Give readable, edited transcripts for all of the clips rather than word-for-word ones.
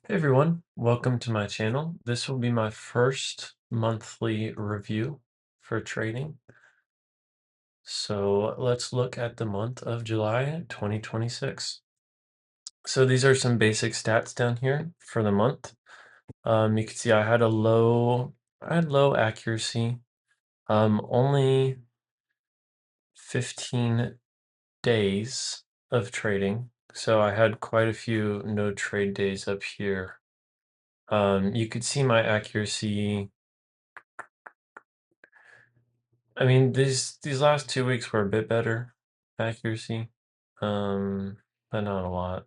Hey everyone, welcome to my channel. This will be my first monthly review for trading. So let's look at the month of July 2026. So these are some basic stats down here for the month. You can see I had low accuracy, only 15 days of trading. So I had quite a few no trade days up here. You could see my accuracy. I mean, these last 2 weeks were a bit better accuracy, but not a lot.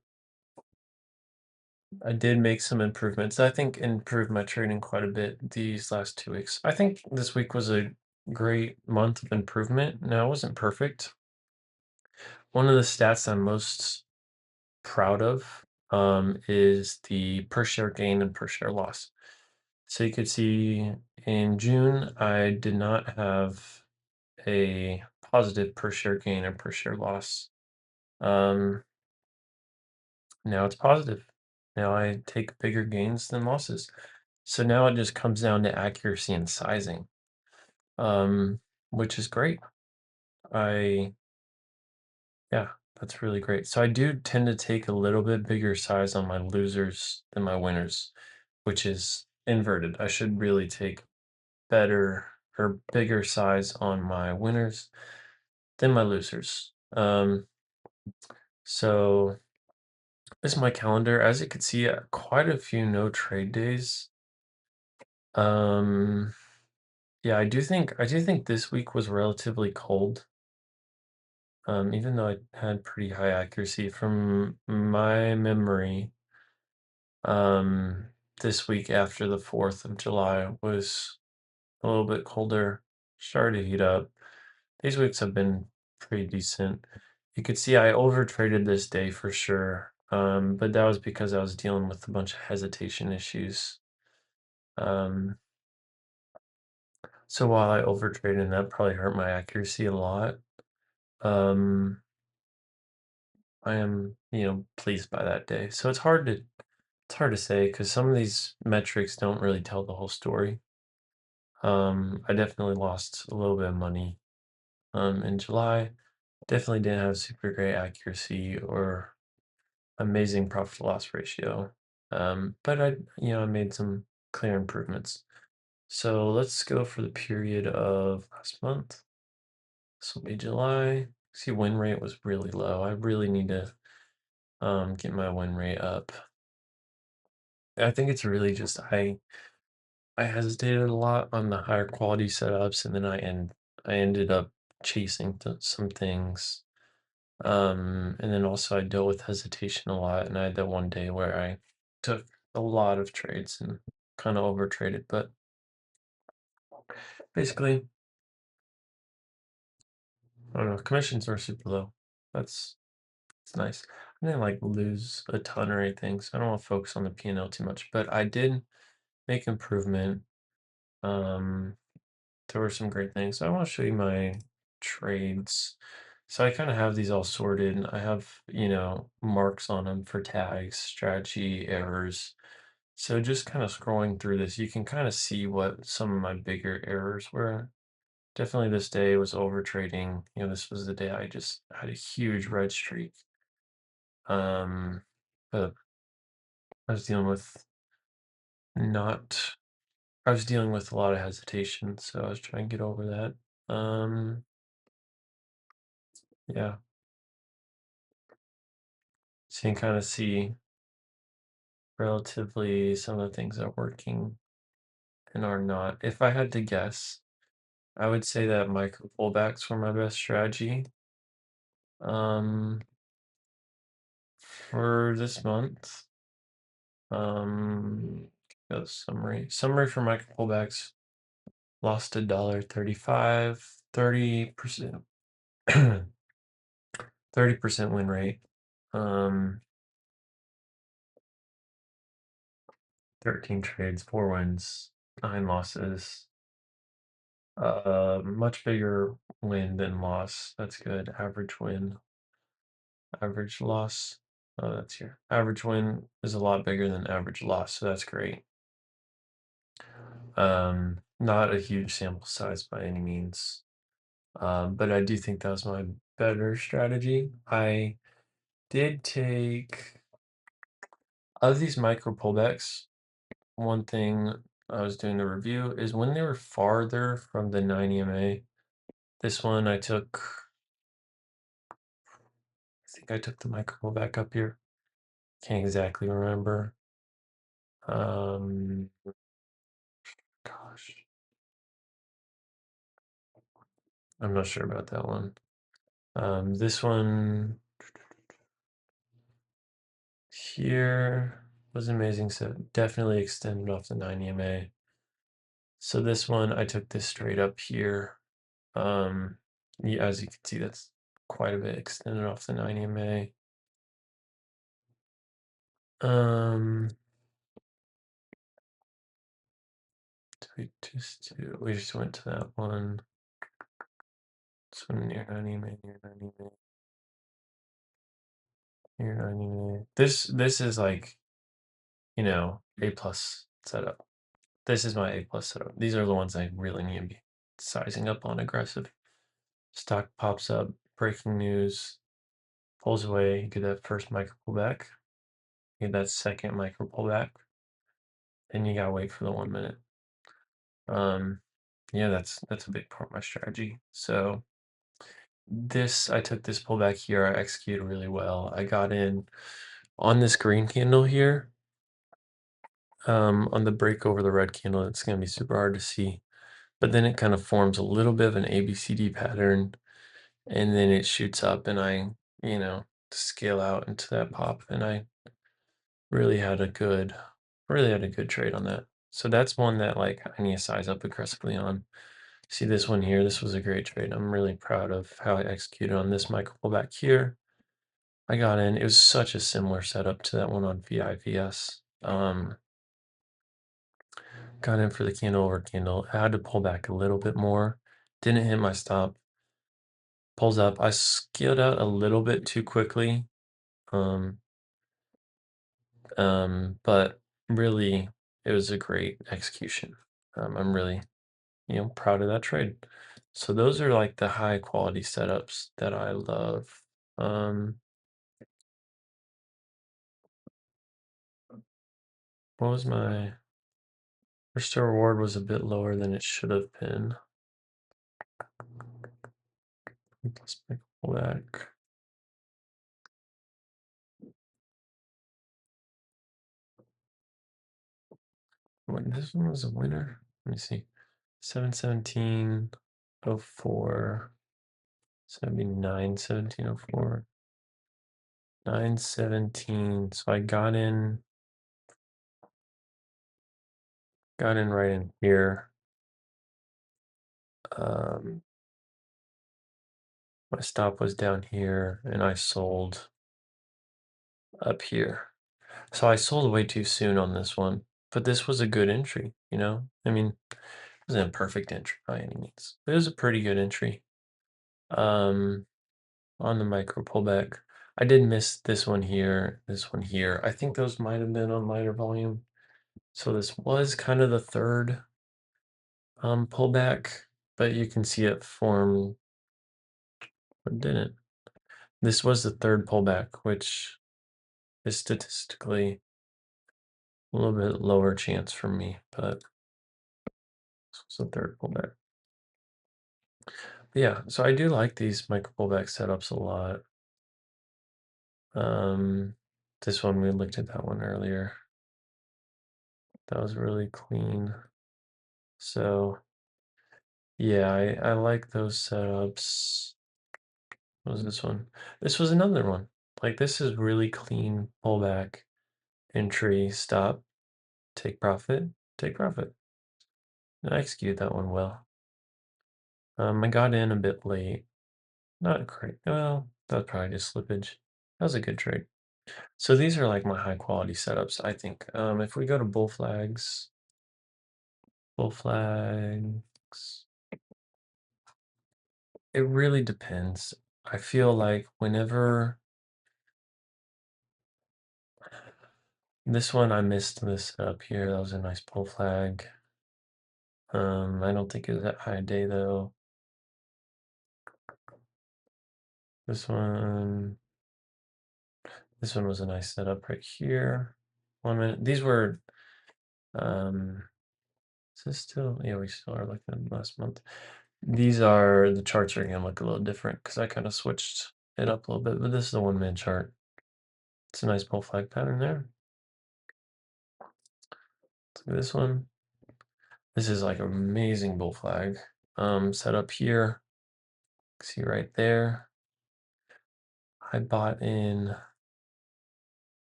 I did make some improvements. I think improved my trading quite a bit these last 2 weeks. I think this week was a great month of improvement. Now, it wasn't perfect. One of the stats I'm most proud of is the per share gain and per share loss. So you could see in June, I did not have a positive per share gain or per share loss. Um, Now it's positive. Now I take bigger gains than losses. So now it just comes down to accuracy and sizing, um, which is great. I, yeah, that's really great. So I do tend to take a little bit bigger size on my losers than my winners, which is inverted. I should really take better or bigger size on my winners than my losers. So this is my calendar. As you can see, quite a few no trade days. Um, yeah, I do think this week was relatively cold. Even though I had pretty high accuracy from my memory. Um, this week after the 4th of July was a little bit colder, started to heat up. These weeks have been pretty decent. You could see I over traded this day for sure. But that was because I was dealing with a bunch of hesitation issues. Um, so while I over traded, that probably hurt my accuracy a lot. Um, I am, pleased by that day. So it's hard to say because some of these metrics don't really tell the whole story. I definitely lost a little bit of money in July. Definitely didn't have super great accuracy or amazing profit to loss ratio. But I made some clear improvements. So let's go for the period of last month. This will be July. See, win rate was really low. I really need to get my win rate up. I think it's really just I hesitated a lot on the higher quality setups, and then I ended up chasing some things. And then also I dealt with hesitation a lot, and I had that one day where I took a lot of trades and kind of over traded. But basically, I don't know, commissions are super low. That's it's nice. I didn't like lose a ton or anything, so I don't want to focus on the P&L too much. But I did make improvement. Um, there were some great things. I want to show you my trades. So I kind of have these all sorted, and I have, marks on them for tags, strategy, errors. So just kind of scrolling through this, you can kind of see what some of my bigger errors were. Definitely this day was over trading. This was the day I just had a huge red streak. Um, but I was dealing with not, I was dealing with a lot of hesitation, so I was trying to get over that. Yeah, so you can kind of see relatively some of the things that are working and are not. If I had to guess, I would say that micro pullbacks were my best strategy. Um, for this month, um, go summary for micro pullbacks. Lost $1.35, 30%, 30% win rate. Um, 13 trades, 4 wins, 9 losses. Much bigger win than loss. That's good. Average win, average loss. Oh, that's here. Average win is a lot bigger than average loss, so that's great. Not a huge sample size by any means. But I do think that was my better strategy. I did take of these micro pullbacks, one thing I was doing the review is when they were farther from the 9 EMA. This one I think I took the micro pullback up here. Can't exactly remember. Um, Gosh, I'm not sure about that one. This one here was amazing. So definitely extended off the 9 EMA. So this one, I took this straight up here. Yeah, as you can see, that's quite a bit extended off the 9 EMA. We just went to that one. This one near 9 EMA, near 9 EMA, near 9 EMA. This is like, A plus setup. This is my A plus setup. These are the ones I really need to be sizing up on aggressive. Stock pops up, breaking news, pulls away, get that first micro pullback, get that second micro pullback, then you gotta wait for the 1 minute. Yeah, that's a big part of my strategy. So I took this pullback here, I executed really well. I got in on this green candle here. On the break over the red candle, it's gonna be super hard to see. But then it kind of forms a little bit of an ABCD pattern, and then it shoots up, and I, scale out into that pop, and I really had a good, trade on that. So that's one that like I need to size up aggressively on. See this one here? This was a great trade. I'm really proud of how I executed on this micro pullback here. I got in. It was such a similar setup to that one on VIVS. Got in for the candle over candle. I had to pull back a little bit more. Didn't hit my stop. Pulls up. I scaled out a little bit too quickly. Um, but really, it was a great execution. I'm really, proud of that trade. So those are like the high quality setups that I love. Um, what was my first reward was a bit lower than it should have been. Let's make a pullback. When this one was a winner, let me see. 717.04, 79.1704, 917. So I got in right in here. My stop was down here, and I sold up here. So I sold way too soon on this one, but this was a good entry, I mean, it wasn't a perfect entry by any means. It was a pretty good entry. On the micro pullback. I did miss this one here, this one here. I think those might have been on lighter volume. So this was kind of the third pullback, but you can see it form, or didn't. This was the third pullback, which is statistically a little bit lower chance for me, but this was the third pullback. But yeah, so I do like these micro pullback setups a lot. This one, we looked at that one earlier. That was really clean. So yeah, I like those setups. What was this one? This was another one. Like this is really clean pullback, entry, stop, take profit, take profit. I executed that one well. I got in a bit late. Not great. Well, that's probably just slippage. That was a good trade. So these are like my high quality setups, I think. If we go to bull flags, it really depends. I feel like whenever This one, I missed this up here. That was a nice pull flag. I don't think it was that high a day though. This one was a nice setup right here. 1 minute. These were, is this still, yeah, we still are looking at last month. These are, the charts are gonna look a little different because I kind of switched it up a little bit, but this is the 1 minute chart. It's a nice pull flag pattern there. Look at this one. This is like an amazing bull flag. Set up here. See right there. I bought in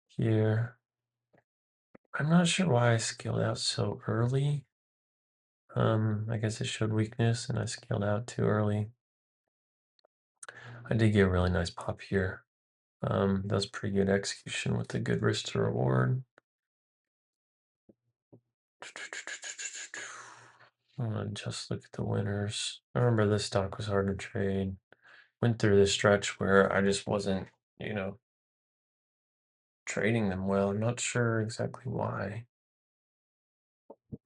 here. I'm not sure why I scaled out so early. I guess it showed weakness and I scaled out too early. I did get a really nice pop here. That was pretty good execution with a good risk to reward. I'm gonna just look at the winners. I remember this stock was hard to trade. Went through this stretch where I just wasn't, trading them well. I'm not sure exactly why.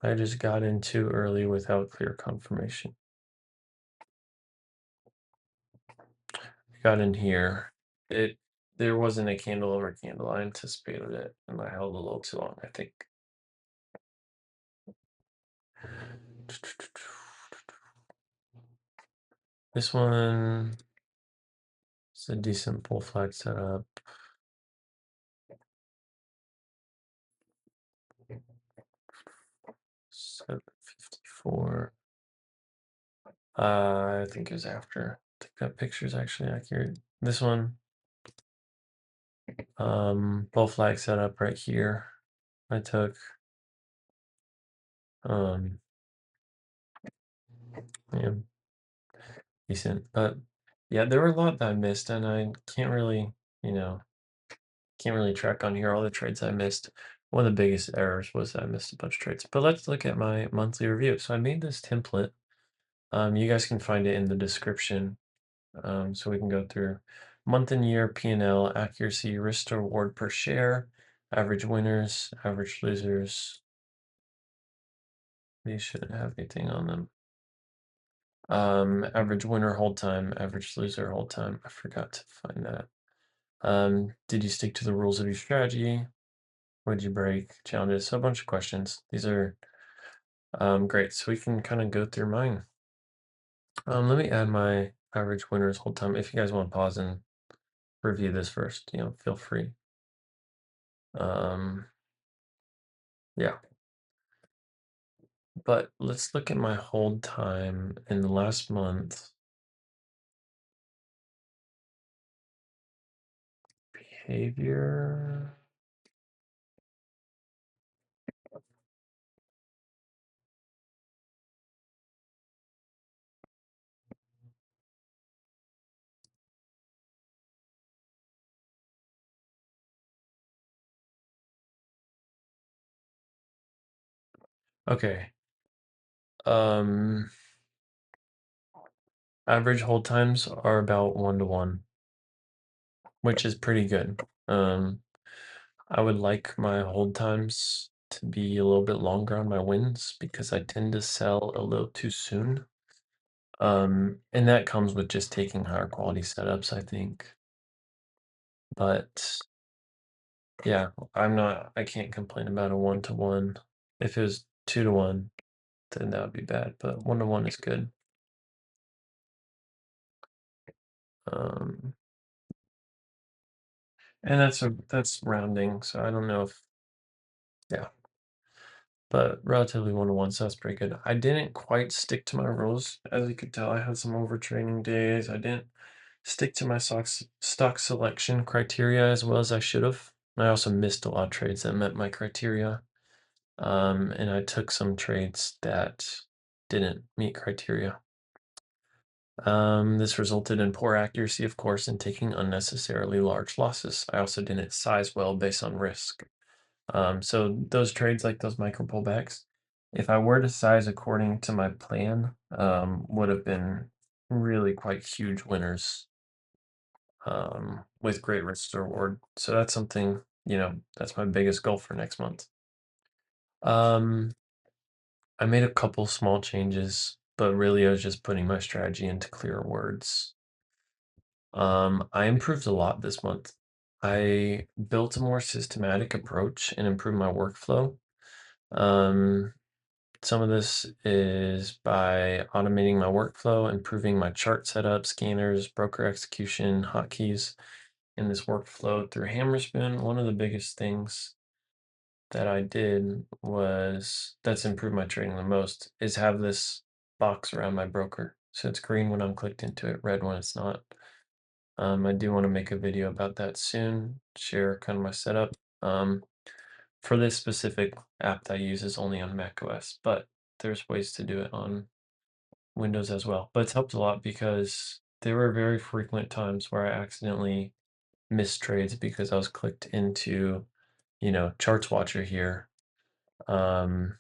I just got in too early without clear confirmation. Got in here. There wasn't a candle over candle. I anticipated it and I held a little too long, I think. This one is a decent bull flag setup. 754. I think it was after. I think that picture is actually accurate. This one, bull flag setup right here. I took. Yeah, decent. But yeah, there were a lot that I missed, and I can't really, you know, can't really track on here all the trades I missed. One of the biggest errors was that I missed a bunch of trades. But let's look at my monthly review. So I made this template. You guys can find it in the description. So we can go through month and year P&L, accuracy, risk to reward per share, average winners, average losers. These shouldn't have anything on them. Average winner hold time, average loser hold time. I forgot to find that. Did you stick to the rules of your strategy? What did you break? Challenges. So a bunch of questions. These are great. So we can kind of go through mine. Let me add my average winners hold time. If you guys want to pause and review this first, feel free. Yeah. But let's look at my hold time in the last month. Behavior. Okay. Average hold times are about 1 to 1, which is pretty good. I would like my hold times to be a little bit longer on my wins because I tend to sell a little too soon. And that comes with just taking higher quality setups, I think. But yeah, I can't complain about a 1 to 1. If it was 2 to 1, then that would be bad, but 1 to 1 is good. Um, and that's rounding, so I don't know if, yeah, but relatively 1 to 1, so that's pretty good. I didn't quite stick to my rules. As you could tell, I had some overtraining days. I didn't stick to my stock selection criteria as well as I should have. I also missed a lot of trades that met my criteria. And I took some trades that didn't meet criteria. This resulted in poor accuracy, of course, and taking unnecessarily large losses. I also didn't size well based on risk. So those trades, like those micro pullbacks, if I were to size according to my plan, would have been really quite huge winners with great risk to reward. So that's something, that's my biggest goal for next month. Um, I made a couple small changes, but really I was just putting my strategy into clearer words. I improved a lot this month. I built a more systematic approach and improved my workflow. Um, some of this is by automating my workflow, improving my chart setup, scanners, broker execution, hotkeys in this workflow through Hammerspoon. One of the biggest things that I did was that's improved my trading the most is have this box around my broker. So it's green when I'm clicked into it, red when it's not. I do want to make a video about that soon, share kind of my setup. For this specific app that I use is only on macOS, but there's ways to do it on Windows as well. But it's helped a lot because there were very frequent times where I accidentally missed trades because I was clicked into, ChartsWatcher here, um,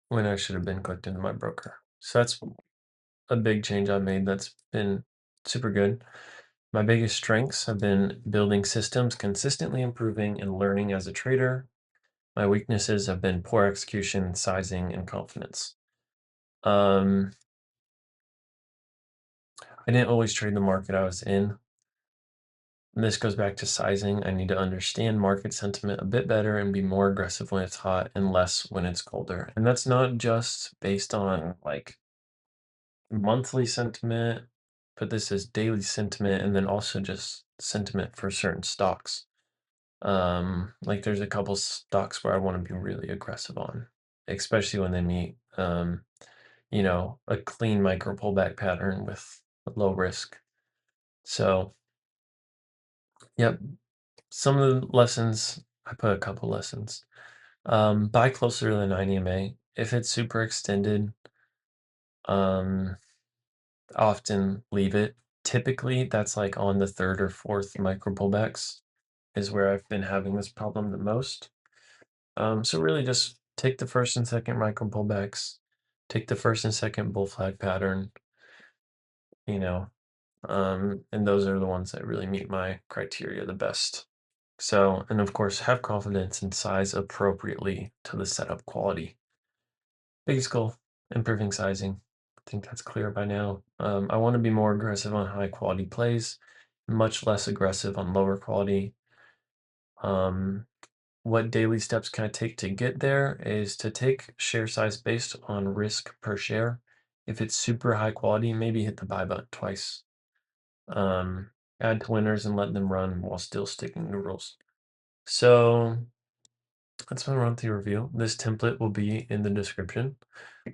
when I should have been clicked into my broker. So that's a big change I made that's been super good. My biggest strengths have been building systems, consistently improving, and learning as a trader. My weaknesses have been poor execution, sizing, and confidence. Um, I didn't always trade the market I was in. And this goes back to sizing. I need to understand market sentiment a bit better and be more aggressive when it's hot and less when it's colder. And that's not just based on like monthly sentiment, but this is daily sentiment and then also just sentiment for certain stocks. Like there's a couple stocks where I want to be really aggressive on, especially when they meet a clean micro pullback pattern with low risk. So, yep, some of the lessons, I put a couple lessons. Buy closer to the 9 EMA. If it's super extended, um, often leave it. Typically, that's like on the third or fourth micro pullbacks is where I've been having this problem the most. So really just take the first and second micro pullbacks, take the first and second bull flag pattern, you know, and those are the ones that really meet my criteria the best. So, and of course, have confidence and size appropriately to the setup quality. Biggest goal, improving sizing. I think that's clear by now. I want to be more aggressive on high quality plays, much less aggressive on lower quality. Um, what daily steps can I take to get there is to take share size based on risk per share. If it's super high quality, maybe hit the buy button twice. Add to winners and let them run while still sticking to rules. So that's my monthly review. This template will be in the description.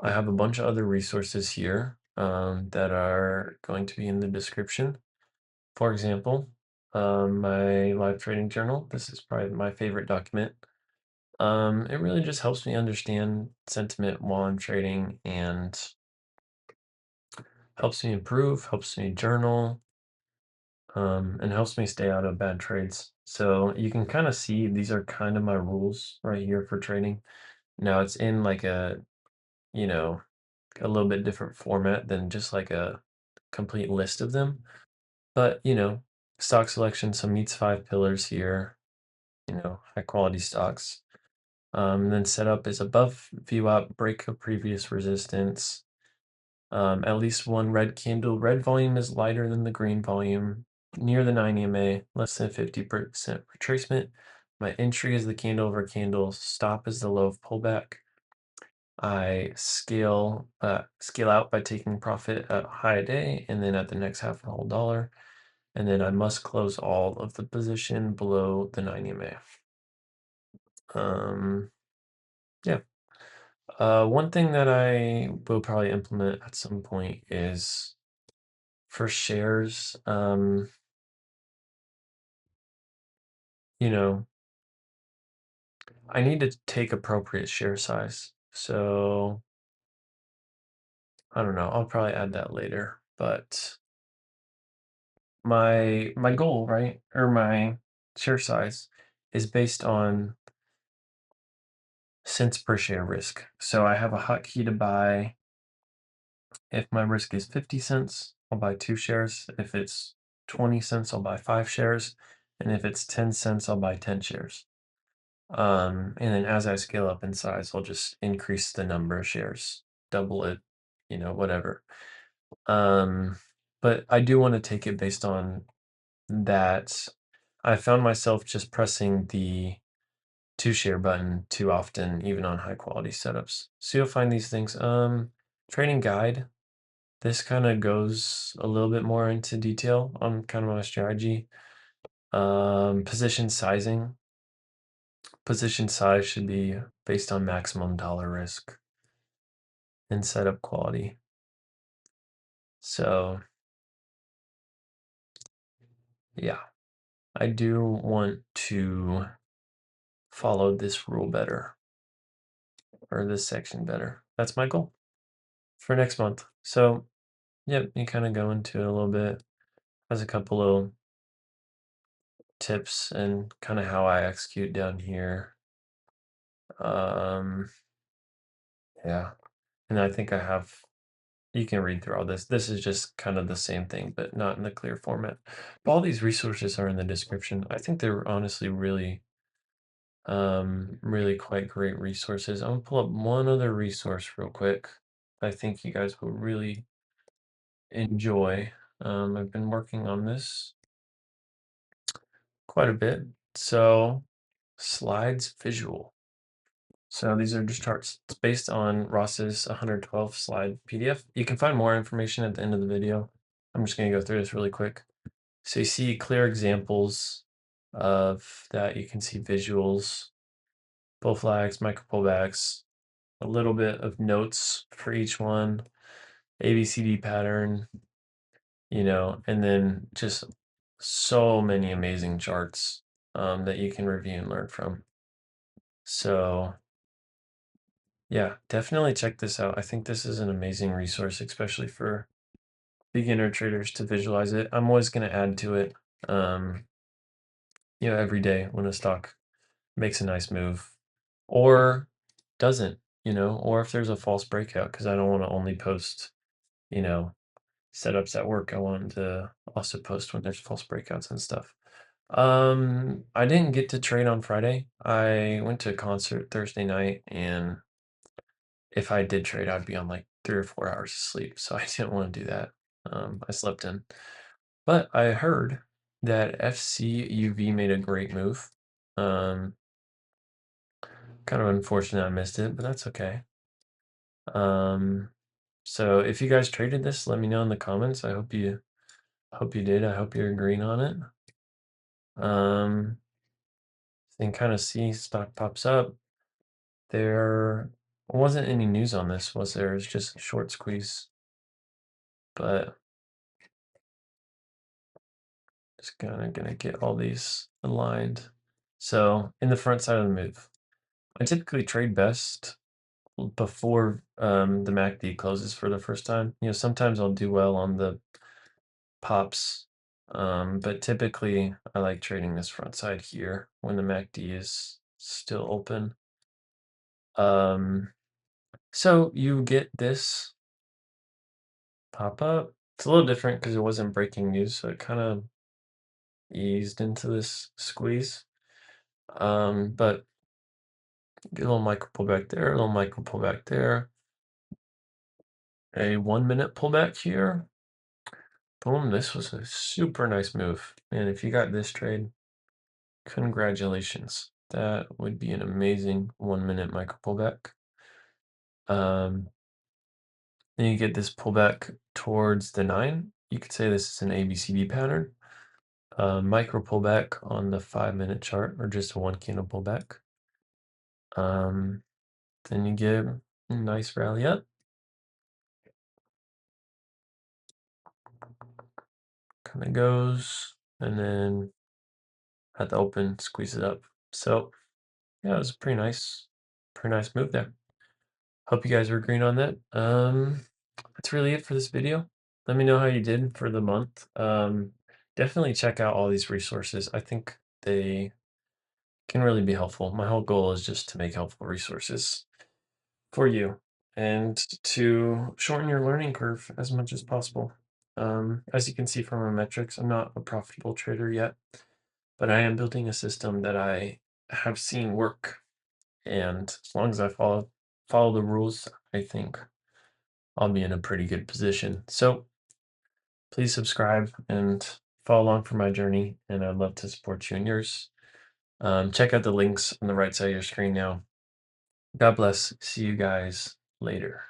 I have a bunch of other resources here that are going to be in the description. For example, my live trading journal. This is probably my favorite document. It really just helps me understand sentiment while I'm trading and helps me improve, helps me journal, and helps me stay out of bad trades. So you can kind of see these are kind of my rules right here for trading. Now it's in like you know, a little bit different format than just like a complete list of them. But, stock selection, so meets five pillars here, high quality stocks. Then setup is above VWAP, break of previous resistance. At least one red candle. Red volume is lighter than the green volume. Near the 9 EMA, less than 50% retracement. My entry is the candle over candle. Stop is the low of pullback. I scale out by taking profit at high a day and then at the next half a whole dollar. And then I must close all of the position below the 9 EMA. Yeah. One thing that I will probably implement at some point is for shares, you know, I need to take appropriate share size. So I don't know, I'll probably add that later. But my goal, right, or my share size is based on cents per share risk. So I have a hotkey to buy. If my risk is 50 cents, I'll buy 2 shares. If it's 20 cents, I'll buy 5 shares. And if it's 10 cents, I'll buy 10 shares. And then as I scale up in size, I'll just increase the number of shares, double it, whatever. Um, but I do want to take it based on that. I found myself just pressing the to share button too often, even on high quality setups. So you'll find these things. Trading guide. This kind of goes a little bit more into detail on kind of my strategy. Position sizing. Position size should be based on maximum dollar risk and setup quality. So yeah, I do want to follow this rule better, or this section better. That's my goal for next month. So yep, you kind of go into it a little bit. Has a couple of tips and kind of how I execute down here. Um, yeah, and I think I have. You can read through all this. This is just kind of the same thing, but not in the clear format. But all these resources are in the description. I think they're honestly really quite great resources. I'm gonna pull up one other resource real quick. I think you guys will really enjoy. I've been working on this quite a bit. So, slides visual. So these are just charts. It's based on Ross's 112 slide PDF. You can find more information at the end of the video. I'm just going to go through this really quick. So you see clear examples of that. You can see visuals, bull flags, micro pullbacks, a little bit of notes for each one, ABCD pattern, and then just so many amazing charts that you can review and learn from. So yeah, definitely check this out. I think this is an amazing resource, especially for beginner traders to visualize it. I'm always going to add to it, um, every day when a stock makes a nice move or doesn't, or if there's a false breakout, because I don't want to only post, you know, setups at work. I want to also post when there's false breakouts and stuff. I didn't get to trade on Friday. I went to a concert Thursday night, and if I did trade, I'd be on like 3 or 4 hours of sleep. So I didn't want to do that. I slept in. But I heard that FCUV made a great move. Um, Kind of unfortunate I missed it, but that's okay. Um, so if you guys traded this, let me know in the comments. I hope you did. I hope you're agreeing on it. Then kind of see stock pops up. There wasn't any news on this, was there? It's just a short squeeze. But just kind of gonna get all these aligned. So in the front side of the move, I typically trade best before the MACD closes for the first time. Sometimes I'll do well on the pops, but typically I like trading this front side here when the MACD is still open. So you get this pop up. It's a little different because it wasn't breaking news, so it kind of eased into this squeeze. But get a little micro pullback there, a little micro pullback there. A 1 minute pullback here. Boom, this was a super nice move. And if you got this trade, congratulations. That would be an amazing 1 minute micro pullback. Then you get this pullback towards the 9. You could say this is an ABCD pattern. Micro pullback on the 5 minute chart, or just a one candle pullback. Then you get a nice rally up. Kind of goes, and then at the open, squeeze it up. So yeah, it was a pretty nice move there. Hope you guys are agreeing on that. That's really it for this video. Let me know how you did for the month. Definitely check out all these resources. I think they can really be helpful. My whole goal is just to make helpful resources for you and to shorten your learning curve as much as possible. As you can see from our metrics, I'm not a profitable trader yet. but I am building a system that I have seen work. And as long as I follow the rules, I think I'll be in a pretty good position. So please subscribe and follow along for my journey, and I'd love to support you in yours. Check out the links on the right side of your screen now. God bless. See you guys later.